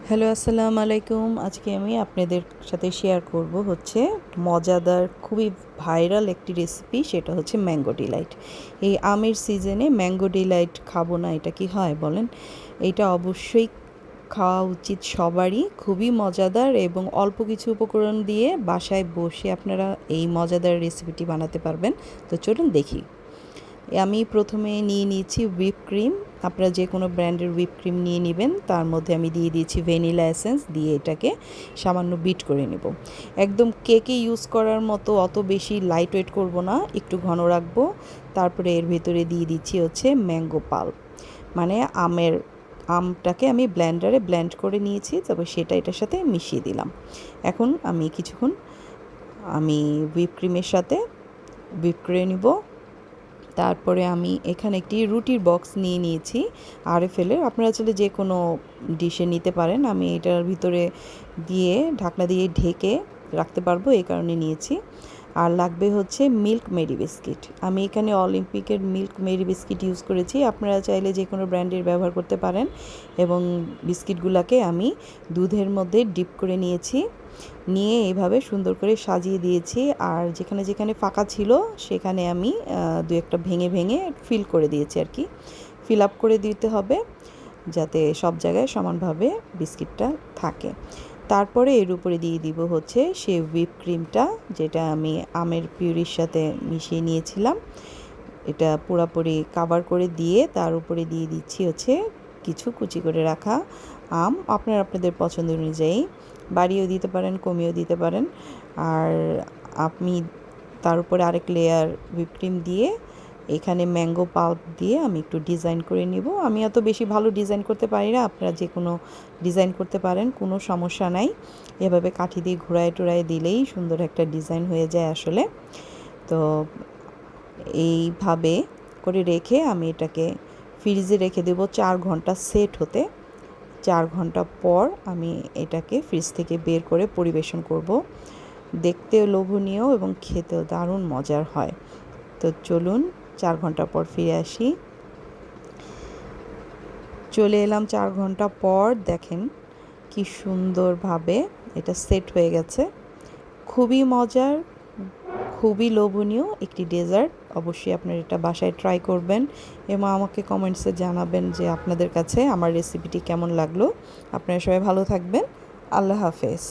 Hello, আসসালামু আলাইকুম। আজকে আমি আপনাদের সাথে শেয়ার করব হচ্ছে মজাদার খুবই ভাইরাল একটি রেসিপি, সেটা হচ্ছে ম্যাঙ্গো ডিলাইট। এই আমের সিজনে ম্যাঙ্গো ডিলাইট খাবো না, এটা কি হয় বলেন? এটা অবশ্যই খাওয়া উচিত সবারই। খুবই মজাদার এবং অল্প কিছু উপকরণ দিয়ে বাসায় বসে আপনারা এই মজাদার রেসিপিটি বানাতে পারবেন। তো চলুন দেখি। আমি প্রথমে নিয়ে নিয়েছি হুইপ ক্রিম। আপনারা যে কোনো ব্র্যান্ডের হুইপ ক্রিম নিয়ে নেবেন। তার মধ্যে আমি দিয়ে দিয়েছি ভ্যানিলা এসেন্স, দিয়ে এটাকে সামান্য বিট করে নেব। একদম কেকে ইউজ করার মতো অত বেশি লাইট ওয়েট করব না, একটু ঘন রাখবো। তারপরে এর ভেতরে দিয়ে দিচ্ছি হচ্ছে ম্যাঙ্গো পাল্প, মানে আমটাকে আমি ব্লেন্ডারে ব্লেন্ড করে নিয়েছি, তবে সেটা এটার সাথে মিশিয়ে দিলাম। এখন আমি কিছুক্ষণ হুইপ ক্রিমের সাথে বিট করে নিব। তারপরে আমি এখানে একটি রুটির বক্স নিয়ে নিয়েছি আরএফএলের। আপনারা চাইলে যে কোনো ডিশে নিতে পারেন। আমি এটার ভিতরে দিয়ে ঢাকনা দিয়ে ঢেকে রাখতে পারবো, এই কারণে নিয়েছি। আর লাগবে হচ্ছে মিল্ক মেরি বিস্কিট। আমি এখানে অলিম্পিকের মিল্ক মেরি বিস্কিট ইউজ করেছি। আপনারা চাইলে যে কোনো ব্র্যান্ডের ব্যবহার করতে পারেন। এবং বিস্কিটগুলোকে আমি দুধের মধ্যে ডিপ করে নিয়েছি, নিয়ে এইভাবে সুন্দর করে সাজিয়ে দিয়েছি। আর যেখানে যেখানে ফাঁকা ছিল সেখানে আমি দু একটা ভেঙে ভেঙে ফিল করে দিয়েছি আর কি। ফিল আপ করে দিতে হবে যাতে সব জায়গায় সমানভাবে বিস্কিটটা থাকে। তারপরে এর উপরে দিয়ে দিব হচ্ছে সেই হুইপ ক্রিমটা, যেটা আমি আমের পিউরির সাথে মিশিয়ে নিয়েছিলাম। এটা পুরোপুরি কাভার করে দিয়ে তার উপরে দিয়ে দিচ্ছি হচ্ছে কিছু কুচি করে রাখা আম। আপনারা আপনাদের পছন্দ অনুযায়ী বাড়িয়েও দিতে পারেন, কমিয়েও দিতে পারেন। আর আমি তার উপরে আরেক লেয়ার হুইপ ক্রিম দিয়ে এখানে ম্যাঙ্গো পাল্প দিয়ে আমি একটু ডিজাইন করে নিব। আমি এত বেশি ভালো ডিজাইন করতে পারি না, আপনারা যে কোনো ডিজাইন করতে পারেন, কোনো সমস্যা নাই। এভাবে কাঠি দিয়ে ঘোরায় টোরায় দিলেই সুন্দর একটা ডিজাইন হয়ে যায় আসলে। তো এইভাবে করে রেখে আমি এটাকে ফ্রিজে রেখে দেব 4 ঘন্টা সেট হতে। 4 ঘন্টা পর আমি এটাকে ফ্রিজ থেকে বের করে পরিবেশন করব। দেখতেও লোভনীয় এবং খেতেও দারুণ মজার হয়। তো চলুন 4 ঘন্টা পর ফিরে আসি। চলে এলাম 4 ঘন্টা পর। দেখেন কি সুন্দরভাবে এটা সেট হয়ে গেছে। খুবই মজার, খুবই লোভনীয় একটি ডেজার্ট। অবশ্যই আপনারা এটা বাসায় ট্রাই করবেন এবং আমাকে কমেন্টসে জানাবেন যে আপনাদের কাছে আমার রেসিপিটি কেমন লাগলো। আপনারা সবাই ভালো থাকবেন। আল্লাহ হাফেজ।